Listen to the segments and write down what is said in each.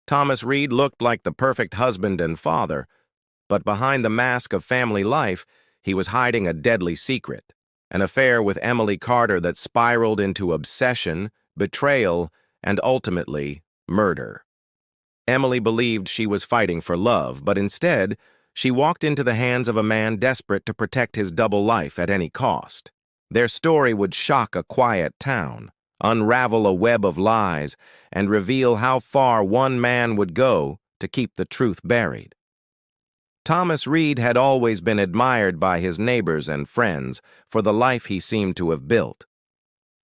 Thomas Reed looked like the perfect husband and father, but behind the mask of family life, he was hiding a deadly secret, an affair with Emily Carter that spiraled into obsession, betrayal, and ultimately, murder. Emily believed she was fighting for love, but instead, she walked into the hands of a man desperate to protect his double life at any cost. Their story would shock a quiet town, unravel a web of lies, and reveal how far one man would go to keep the truth buried. Thomas Reed had always been admired by his neighbors and friends for the life he seemed to have built.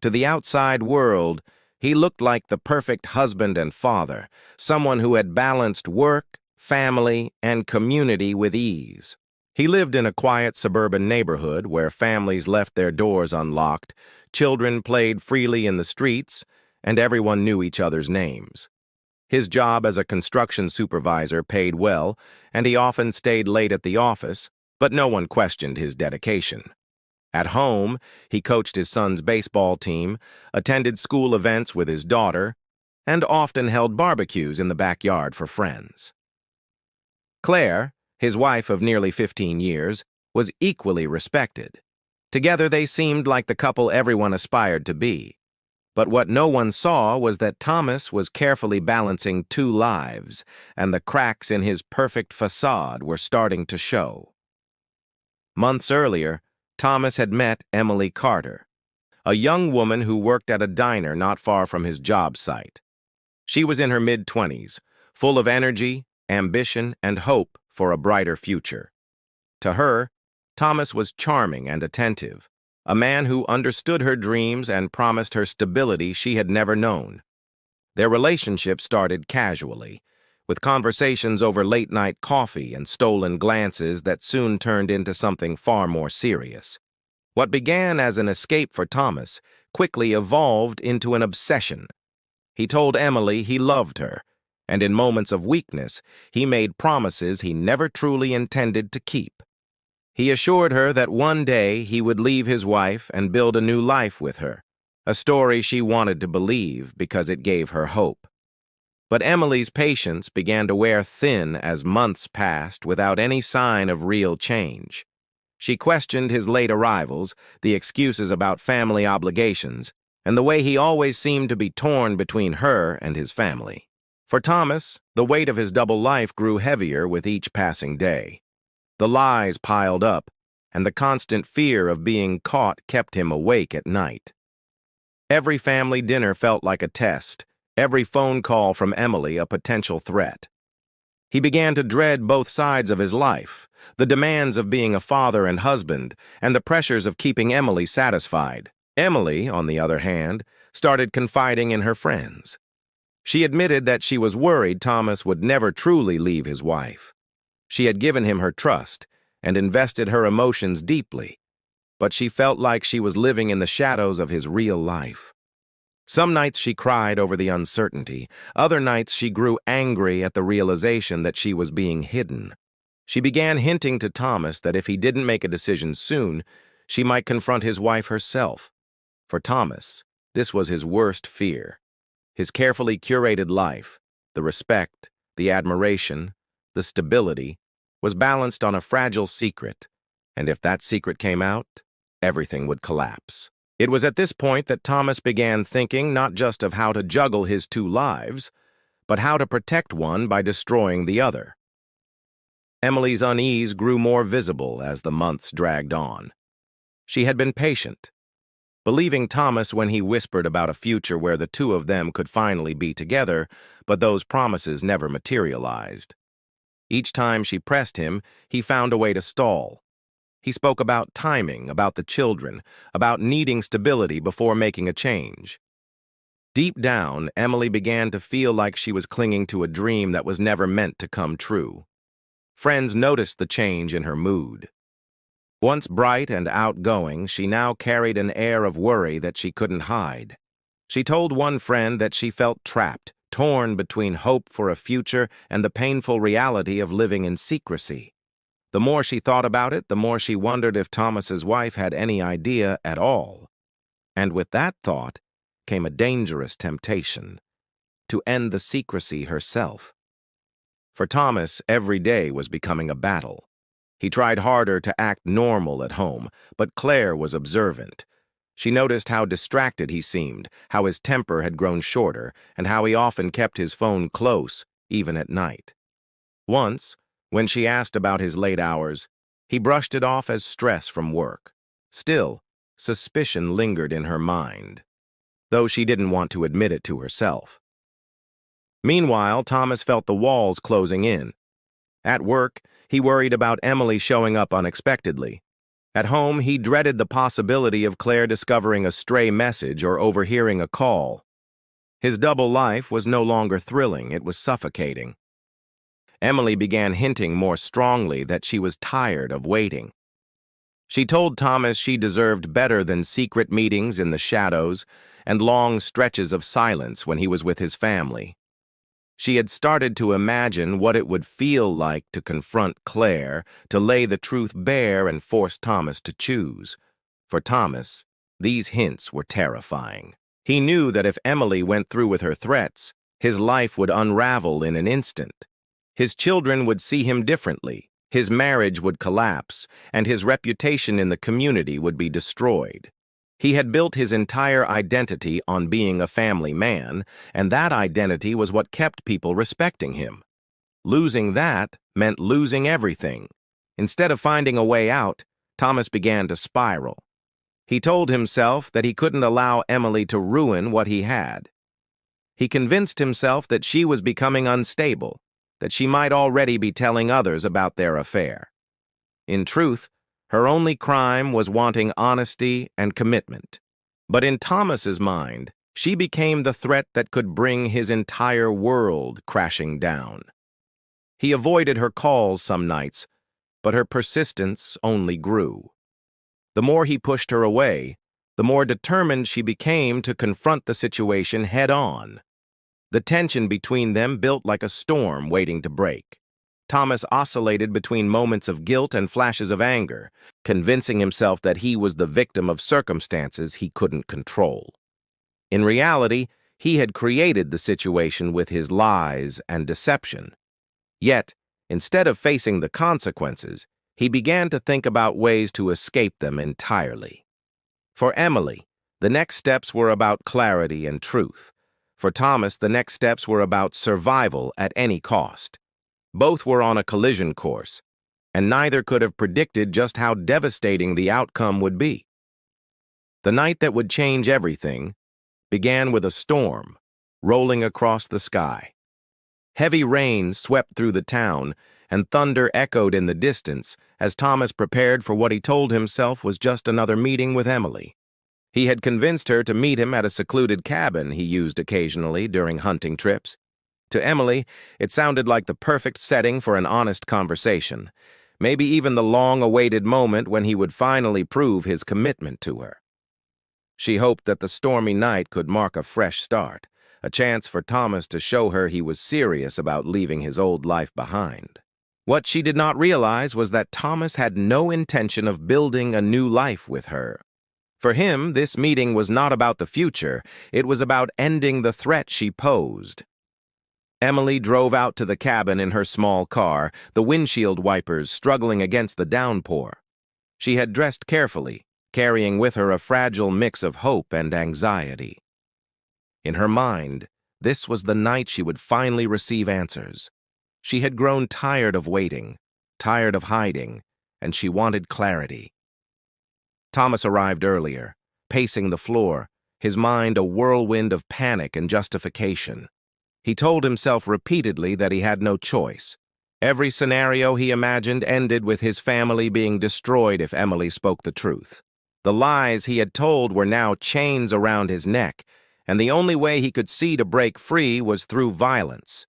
To the outside world, he looked like the perfect husband and father, someone who had balanced work, family, and community with ease. He lived in a quiet suburban neighborhood where families left their doors unlocked, children played freely in the streets, and everyone knew each other's names. His job as a construction supervisor paid well, and he often stayed late at the office, but no one questioned his dedication. At home, he coached his son's baseball team, attended school events with his daughter, and often held barbecues in the backyard for friends. Claire, his wife of nearly 15 years, was equally respected. Together they seemed like the couple everyone aspired to be. But what no one saw was that Thomas was carefully balancing two lives, and the cracks in his perfect façade were starting to show. Months earlier, Thomas had met Emily Carter, a young woman who worked at a diner not far from his job site. She was in her mid-20s, full of energy, ambition, and hope for a brighter future. To her, Thomas was charming and attentive, a man who understood her dreams and promised her stability she had never known. Their relationship started casually, with conversations over late-night coffee and stolen glances that soon turned into something far more serious. What began as an escape for Thomas quickly evolved into an obsession. He told Emily he loved her, and in moments of weakness, he made promises he never truly intended to keep. He assured her that one day he would leave his wife and build a new life with her, a story she wanted to believe because it gave her hope. But Emily's patience began to wear thin as months passed without any sign of real change. She questioned his late arrivals, the excuses about family obligations, and the way he always seemed to be torn between her and his family. For Thomas, the weight of his double life grew heavier with each passing day. The lies piled up, and the constant fear of being caught kept him awake at night. Every family dinner felt like a test, every phone call from Emily a potential threat. He began to dread both sides of his life, the demands of being a father and husband, and the pressures of keeping Emily satisfied. Emily, on the other hand, started confiding in her friends. She admitted that she was worried Thomas would never truly leave his wife. She had given him her trust and invested her emotions deeply, but she felt like she was living in the shadows of his real life. Some nights she cried over the uncertainty. Other nights she grew angry at the realization that she was being hidden. She began hinting to Thomas that if he didn't make a decision soon, she might confront his wife herself. For Thomas, this was his worst fear. His carefully curated life, the respect, the admiration, the stability, was balanced on a fragile secret, and if that secret came out, everything would collapse. It was at this point that Thomas began thinking not just of how to juggle his two lives, but how to protect one by destroying the other. Emily's unease grew more visible as the months dragged on. She had been patient, believing Thomas when he whispered about a future where the two of them could finally be together, but those promises never materialized. Each time she pressed him, he found a way to stall. He spoke about timing, about the children, about needing stability before making a change. Deep down, Emily began to feel like she was clinging to a dream that was never meant to come true. Friends noticed the change in her mood. Once bright and outgoing, she now carried an air of worry that she couldn't hide. She told one friend that she felt trapped, torn between hope for a future and the painful reality of living in secrecy. The more she thought about it, the more she wondered if Thomas's wife had any idea at all. And with that thought came a dangerous temptation. to end the secrecy herself. For Thomas, every day was becoming a battle. He tried harder to act normal at home, but Claire was observant. She noticed how distracted he seemed, how his temper had grown shorter, and how he often kept his phone close, even at night. Once, when she asked about his late hours, he brushed it off as stress from work. Still, suspicion lingered in her mind, though she didn't want to admit it to herself. Meanwhile, Thomas felt the walls closing in. At work, he worried about Emily showing up unexpectedly. At home, he dreaded the possibility of Claire discovering a stray message or overhearing a call. His double life was no longer thrilling, it was suffocating. Emily began hinting more strongly that she was tired of waiting. She told Thomas she deserved better than secret meetings in the shadows and long stretches of silence when he was with his family. She had started to imagine what it would feel like to confront Claire, to lay the truth bare and force Thomas to choose. For Thomas, these hints were terrifying. He knew that if Emily went through with her threats, his life would unravel in an instant. His children would see him differently, his marriage would collapse, and his reputation in the community would be destroyed. He had built his entire identity on being a family man, and that identity was what kept people respecting him. Losing that meant losing everything. Instead of finding a way out, Thomas began to spiral. He told himself that he couldn't allow Emily to ruin what he had. He convinced himself that she was becoming unstable, that she might already be telling others about their affair. In truth, her only crime was wanting honesty and commitment. But in Thomas's mind, she became the threat that could bring his entire world crashing down. He avoided her calls some nights, but her persistence only grew. The more he pushed her away, the more determined she became to confront the situation head-on. The tension between them built like a storm waiting to break. Thomas oscillated between moments of guilt and flashes of anger, convincing himself that he was the victim of circumstances he couldn't control. In reality, he had created the situation with his lies and deception. Yet, instead of facing the consequences, he began to think about ways to escape them entirely. For Emily, the next steps were about clarity and truth. For Thomas, the next steps were about survival at any cost. Both were on a collision course, and neither could have predicted just how devastating the outcome would be. The night that would change everything began with a storm rolling across the sky. Heavy rain swept through the town, and thunder echoed in the distance as Thomas prepared for what he told himself was just another meeting with Emily. He had convinced her to meet him at a secluded cabin he used occasionally during hunting trips. To Emily, it sounded like the perfect setting for an honest conversation, maybe even the long-awaited moment when he would finally prove his commitment to her. She hoped that the stormy night could mark a fresh start, a chance for Thomas to show her he was serious about leaving his old life behind. What she did not realize was that Thomas had no intention of building a new life with her. For him, this meeting was not about the future, it was about ending the threat she posed. Emily drove out to the cabin in her small car, the windshield wipers struggling against the downpour. She had dressed carefully, carrying with her a fragile mix of hope and anxiety. In her mind, this was the night she would finally receive answers. She had grown tired of waiting, tired of hiding, and she wanted clarity. Thomas arrived earlier, pacing the floor, his mind a whirlwind of panic and justification. He told himself repeatedly that he had no choice. Every scenario he imagined ended with his family being destroyed if Emily spoke the truth. The lies he had told were now chains around his neck, and the only way he could see to break free was through violence.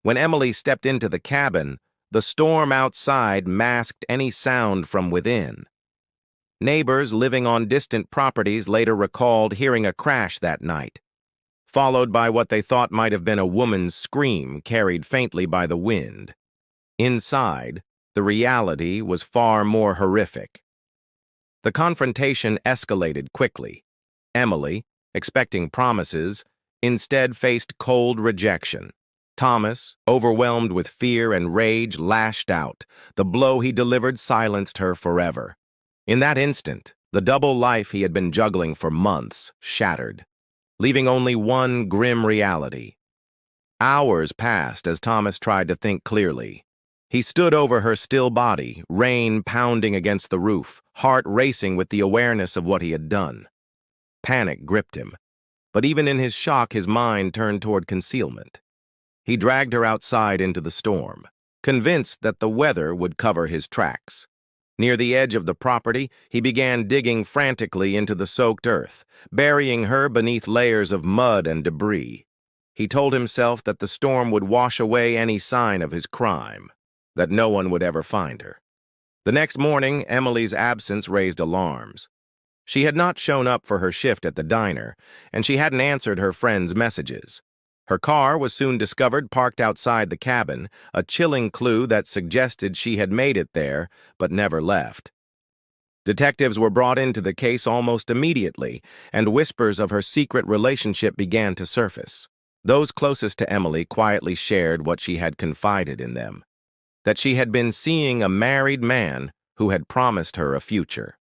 When Emily stepped into the cabin, the storm outside masked any sound from within. Neighbors living on distant properties later recalled hearing a crash that night, followed by what they thought might have been a woman's scream carried faintly by the wind. Inside, the reality was far more horrific. The confrontation escalated quickly. Emily, expecting promises, instead faced cold rejection. Thomas, overwhelmed with fear and rage, lashed out. The blow he delivered silenced her forever. In that instant, the double life he had been juggling for months shattered, leaving only one grim reality. Hours passed as Thomas tried to think clearly. He stood over her still body, rain pounding against the roof, heart racing with the awareness of what he had done. Panic gripped him, but even in his shock, his mind turned toward concealment. He dragged her outside into the storm, convinced that the weather would cover his tracks. Near the edge of the property, he began digging frantically into the soaked earth, burying her beneath layers of mud and debris. He told himself that the storm would wash away any sign of his crime, that no one would ever find her. The next morning, Emily's absence raised alarms. She had not shown up for her shift at the diner, and she hadn't answered her friends' messages. Her car was soon discovered parked outside the cabin, a chilling clue that suggested she had made it there but never left. Detectives were brought into the case almost immediately, and whispers of her secret relationship began to surface. Those closest to Emily quietly shared what she had confided in them, that she had been seeing a married man who had promised her a future.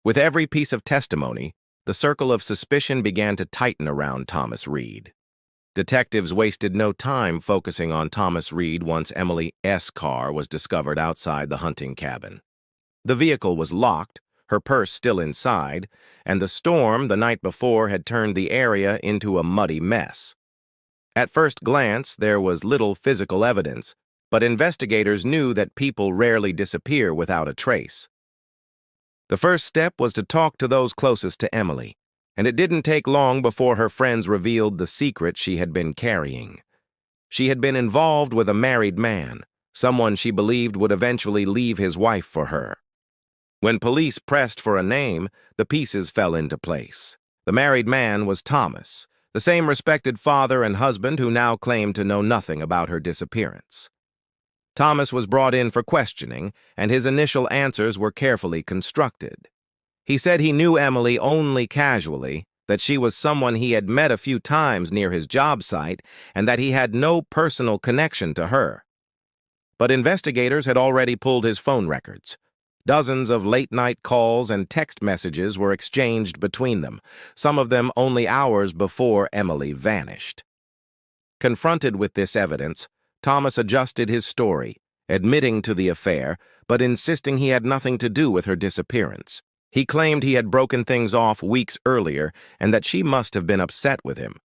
With every piece of testimony, the circle of suspicion began to tighten around Thomas Reed. Detectives wasted no time focusing on Thomas Reed once Emily's car was discovered outside the hunting cabin. The vehicle was locked, her purse still inside, and the storm the night before had turned the area into a muddy mess. At first glance, there was little physical evidence, but investigators knew that people rarely disappear without a trace. The first step was to talk to those closest to Emily, and it didn't take long before her friends revealed the secret she had been carrying. She had been involved with a married man, someone she believed would eventually leave his wife for her. When police pressed for a name, the pieces fell into place. The married man was Thomas, the same respected father and husband who now claimed to know nothing about her disappearance. Thomas was brought in for questioning, and his initial answers were carefully constructed. He said he knew Emily only casually, that she was someone he had met a few times near his job site, and that he had no personal connection to her. But investigators had already pulled his phone records. Dozens of late-night calls and text messages were exchanged between them, some of them only hours before Emily vanished. Confronted with this evidence, Thomas adjusted his story, admitting to the affair, but insisting he had nothing to do with her disappearance. He claimed he had broken things off weeks earlier and that she must have been upset with him.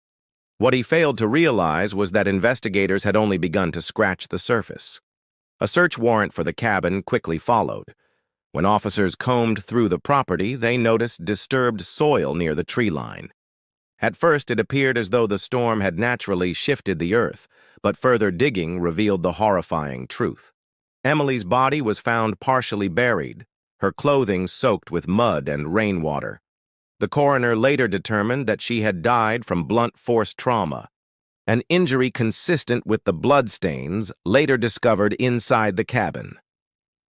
What he failed to realize was that investigators had only begun to scratch the surface. A search warrant for the cabin quickly followed. When officers combed through the property, they noticed disturbed soil near the tree line. At first, it appeared as though the storm had naturally shifted the earth, but further digging revealed the horrifying truth. Emily's body was found partially buried, her clothing soaked with mud and rainwater. The coroner later determined that she had died from blunt force trauma, an injury consistent with the bloodstains later discovered inside the cabin.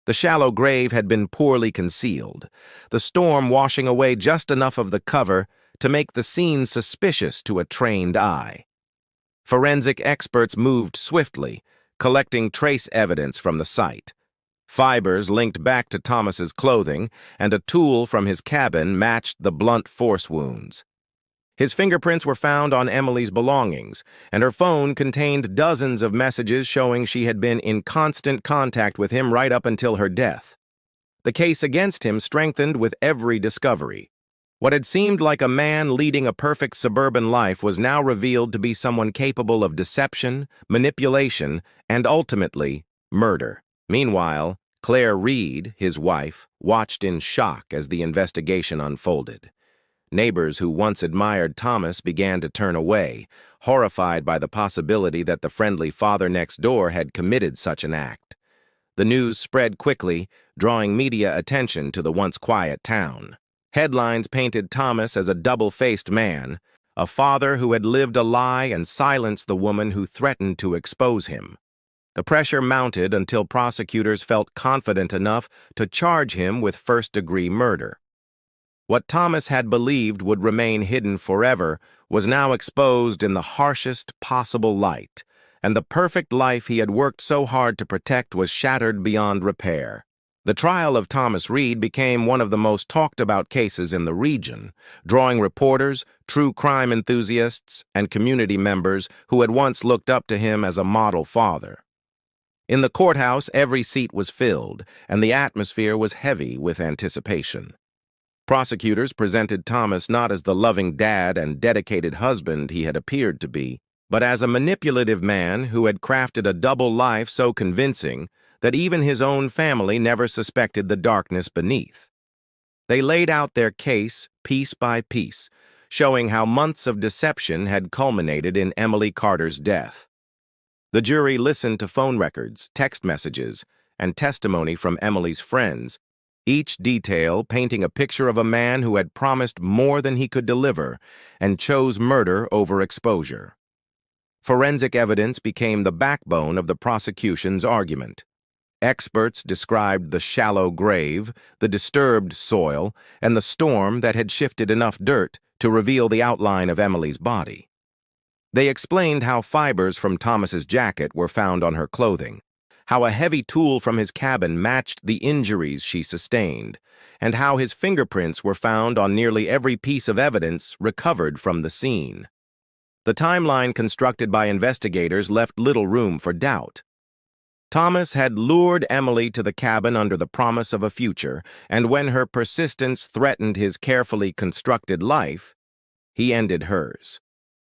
The shallow grave had been poorly concealed, the storm washing away just enough of the cover to make the scene suspicious to a trained eye. Forensic experts moved swiftly, collecting trace evidence from the site. Fibers linked back to Thomas's clothing, and a tool from his cabin matched the blunt force wounds. His fingerprints were found on Emily's belongings, and her phone contained dozens of messages showing she had been in constant contact with him right up until her death. The case against him strengthened with every discovery. What had seemed like a man leading a perfect suburban life was now revealed to be someone capable of deception, manipulation, and ultimately, murder. Meanwhile, Claire Reed, his wife, watched in shock as the investigation unfolded. Neighbors who once admired Thomas began to turn away, horrified by the possibility that the friendly father next door had committed such an act. The news spread quickly, drawing media attention to the once quiet town. Headlines painted Thomas as a double-faced man, a father who had lived a lie and silenced the woman who threatened to expose him. The pressure mounted until prosecutors felt confident enough to charge him with first-degree murder. What Thomas had believed would remain hidden forever was now exposed in the harshest possible light, and the perfect life he had worked so hard to protect was shattered beyond repair. The trial of Thomas Reed became one of the most talked-about cases in the region, drawing reporters, true crime enthusiasts, and community members who had once looked up to him as a model father. In the courthouse, every seat was filled, and the atmosphere was heavy with anticipation. Prosecutors presented Thomas not as the loving dad and dedicated husband he had appeared to be, but as a manipulative man who had crafted a double life so convincing that even his own family never suspected the darkness beneath. They laid out their case piece by piece, showing how months of deception had culminated in Emily Carter's death. The jury listened to phone records, text messages, and testimony from Emily's friends, each detail painting a picture of a man who had promised more than he could deliver and chose murder over exposure. Forensic evidence became the backbone of the prosecution's argument. Experts described the shallow grave, the disturbed soil, and the storm that had shifted enough dirt to reveal the outline of Emily's body. They explained how fibers from Thomas's jacket were found on her clothing, how a heavy tool from his cabin matched the injuries she sustained, and how his fingerprints were found on nearly every piece of evidence recovered from the scene. The timeline constructed by investigators left little room for doubt. Thomas had lured Emily to the cabin under the promise of a future, and when her persistence threatened his carefully constructed life, he ended hers.